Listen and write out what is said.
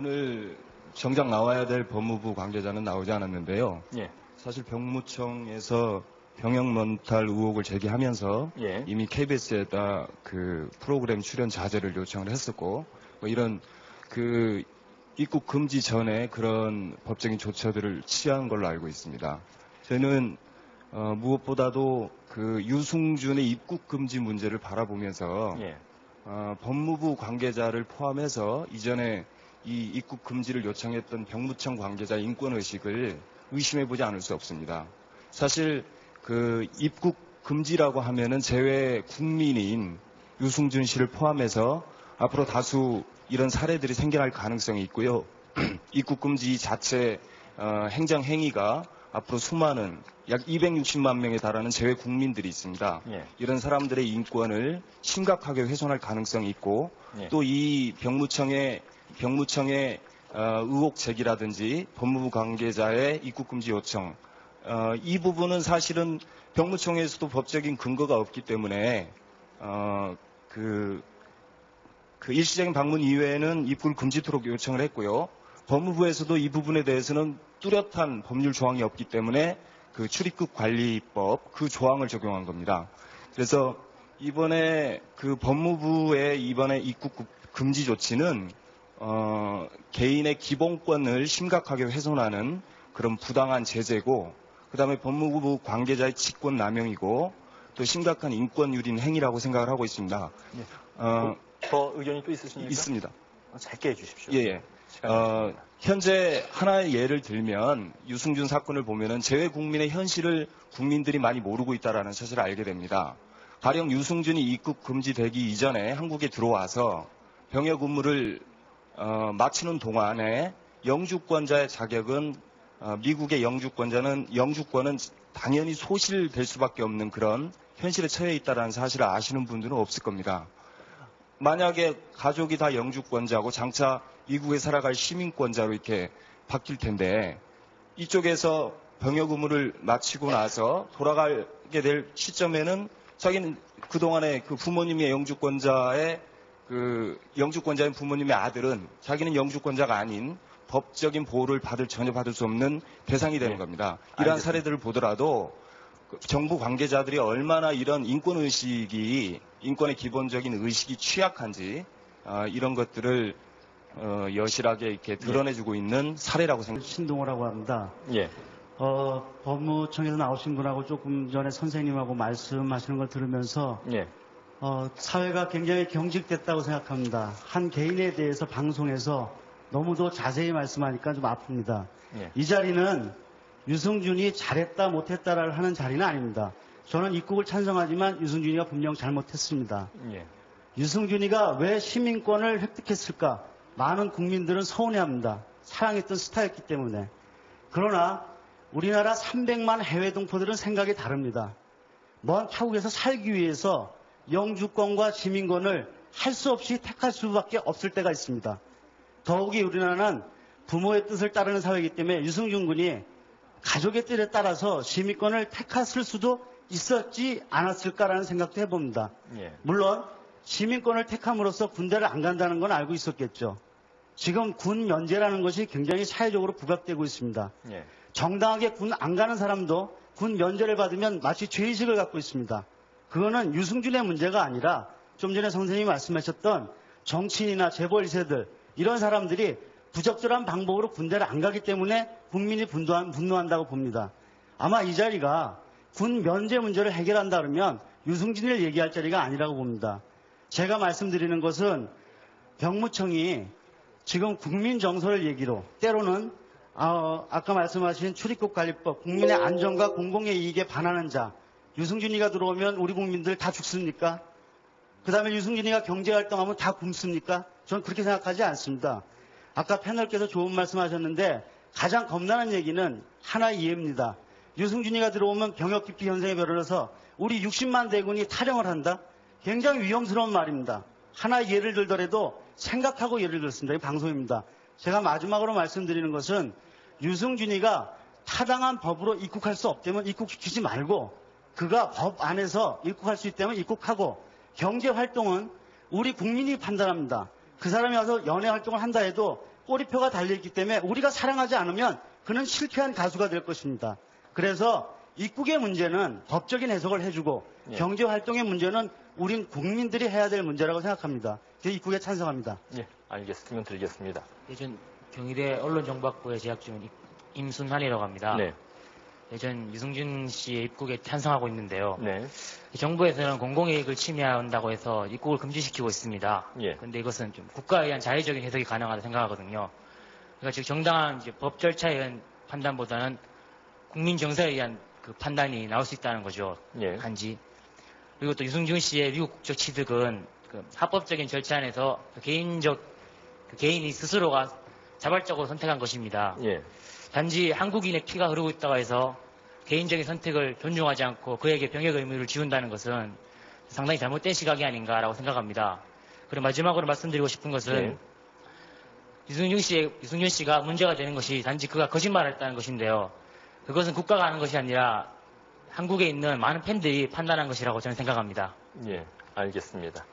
오늘 정작 나와야 될 법무부 관계자는 나오지 않았는데요. 예. 사실 병무청에서 병역 멘탈 의혹을 제기하면서 예. 이미 KBS에다 그 프로그램 출연 자제를 요청을 했었고, 뭐 이런 그 입국 금지 전에 그런 법적인 조처들을 취한 걸로 알고 있습니다. 저는 무엇보다도 그 유승준의 입국 금지 문제를 바라보면서 예. 법무부 관계자를 포함해서 이전에 이 입국 금지를 요청했던 병무청 관계자 인권 의식을 의심해보지 않을 수 없습니다. 사실 그 입국 금지라고 하면은 제외 국민인 유승준 씨를 포함해서 앞으로 다수 이런 사례들이 생겨날 가능성이 있고요. 입국 금지 자체 행정 행위가 앞으로 수많은 약 260만 명에 달하는 제외 국민들이 있습니다. 예. 이런 사람들의 인권을 심각하게 훼손할 가능성이 있고 예. 또 이 병무청의 의혹 제기라든지 법무부 관계자의 입국 금지 요청 이 부분은 사실은 병무청에서도 법적인 근거가 없기 때문에 그 일시적인 방문 이외에는 입국을 금지토록 요청을 했고요. 법무부에서도 이 부분에 대해서는 뚜렷한 법률 조항이 없기 때문에 그 출입국 관리법 그 조항을 적용한 겁니다. 그래서 이번에 그 법무부의 이번에 입국 금지 조치는 개인의 기본권을 심각하게 훼손하는 그런 부당한 제재고, 그다음에 법무부 관계자의 직권 남용이고 또 심각한 인권 유린 행위라고 생각을 하고 있습니다. 예. 더 의견이 또 있으십니까? 있습니다. 짧게 해주십시오. 예. 현재 하나의 예를 들면 유승준 사건을 보면은 제외 국민의 현실을 국민들이 많이 모르고 있다라는 사실을 알게 됩니다. 가령 유승준이 입국 금지되기 이전에 한국에 들어와서 병역 의무를 마치는 동안에 영주권자의 자격은 미국의 영주권은 당연히 소실될 수밖에 없는 그런 현실에 처해 있다는 사실을 아시는 분들은 없을 겁니다. 만약에 가족이 다 영주권자고 장차 미국에 살아갈 시민권자로 이렇게 바뀔 텐데 이쪽에서 병역 의무를 마치고 나서 돌아가게 될 시점에는 자기는 그동안에 그 부모님의 영주권자인 부모님의 아들은 자기는 영주권자가 아닌 법적인 보호를 전혀 받을 수 없는 대상이 되는 겁니다. 이러한 사례들을 보더라도 정부 관계자들이 얼마나 이런 인권의 기본적인 의식이 취약한지 이런 것들을 여실하게 이렇게 드러내주고 있는 사례라고 생각합니다. 신동호라고 합니다. 예. 법무청에서 나오신 분하고 조금 전에 선생님하고 말씀하시는 걸 들으면서 예. 사회가 굉장히 경직됐다고 생각합니다. 한 개인에 대해서 방송에서 너무도 자세히 말씀하니까 좀 아픕니다. 예. 이 자리는 유승준이 잘했다 못했다를 하는 자리는 아닙니다. 저는 입국을 찬성하지만 유승준이가 분명 잘못했습니다. 예. 유승준이가 왜 시민권을 획득했을까? 많은 국민들은 서운해합니다. 사랑했던 스타였기 때문에. 그러나 우리나라 300만 해외 동포들은 생각이 다릅니다. 먼 타국에서 살기 위해서 영주권과 시민권을 할 수 없이 택할 수밖에 없을 때가 있습니다. 더욱이 우리나라는 부모의 뜻을 따르는 사회이기 때문에 유승준 군이 가족의 뜻에 따라서 시민권을 택했을 수도 있었지 않았을까라는 생각도 해봅니다. 예. 물론 시민권을 택함으로써 군대를 안 간다는 건 알고 있었겠죠. 지금 군 면제라는 것이 굉장히 사회적으로 부각되고 있습니다. 예. 정당하게 군 안 가는 사람도 군 면제를 받으면 마치 죄의식을 갖고 있습니다. 그거는 유승준의 문제가 아니라 좀 전에 선생님이 말씀하셨던 정치인이나 재벌 2세들 이런 사람들이 부적절한 방법으로 군대를 안 가기 때문에 국민이 분노한다고 봅니다. 아마 이 자리가 군 면제 문제를 해결한다 그러면 유승준을 얘기할 자리가 아니라고 봅니다. 제가 말씀드리는 것은 병무청이 지금 국민 정서를 얘기로 때로는 아까 말씀하신 출입국 관리법, 국민의 안전과 공공의 이익에 반하는 자, 유승준이가 들어오면 우리 국민들 다 죽습니까? 그 다음에 유승준이가 경제활동하면 다 굶습니까? 저는 그렇게 생각하지 않습니다. 아까 패널께서 좋은 말씀하셨는데 가장 겁나는 얘기는 하나의 이해입니다. 유승준이가 들어오면 병역 기피 현상에 벌어져서 우리 60만 대군이 탈영을 한다? 굉장히 위험스러운 말입니다. 하나의 예를 들더라도 생각하고 예를 들었습니다. 이 방송입니다. 제가 마지막으로 말씀드리는 것은 유승준이가 타당한 법으로 입국할 수 없다면 입국시키지 말고 그가 법 안에서 입국할 수 있다면 입국하고 경제활동은 우리 국민이 판단합니다. 그 사람이 와서 연애 활동을 한다 해도 꼬리표가 달려있기 때문에 우리가 사랑하지 않으면 그는 실패한 가수가 될 것입니다. 그래서 입국의 문제는 법적인 해석을 해주고 예. 경제활동의 문제는 우린 국민들이 해야 될 문제라고 생각합니다. 그래서 입국에 찬성합니다. 예, 알겠습니다. 질문 드리겠습니다. 예전 경희대 언론정보학부에 재학 중인 임순환이라고 합니다. 네. 예전 유승준 씨의 입국에 찬성하고 있는데요. 네. 정부에서는 공공이익을 침해한다고 해서 입국을 금지시키고 있습니다. 예. 그런데 이것은 좀 국가에 의한 자의적인 해석이 가능하다고 생각하거든요. 그러니까 즉 정당한 이제 법 절차에 의한 판단보다는 국민 정서에 의한 그 판단이 나올 수 있다는 거죠. 예. 단지. 그리고 또 유승준 씨의 미국 국적 취득은 그 합법적인 절차 안에서 그 개인이 스스로가 자발적으로 선택한 것입니다. 예. 단지 한국인의 피가 흐르고 있다고 해서 개인적인 선택을 존중하지 않고 그에게 병역 의무를 지운다는 것은 상당히 잘못된 시각이 아닌가라고 생각합니다. 그리고 마지막으로 말씀드리고 싶은 것은 네. 유승준 씨가 문제가 되는 것이 단지 그가 거짓말을 했다는 것인데요. 그것은 국가가 하는 것이 아니라 한국에 있는 많은 팬들이 판단한 것이라고 저는 생각합니다. 예, 알겠습니다.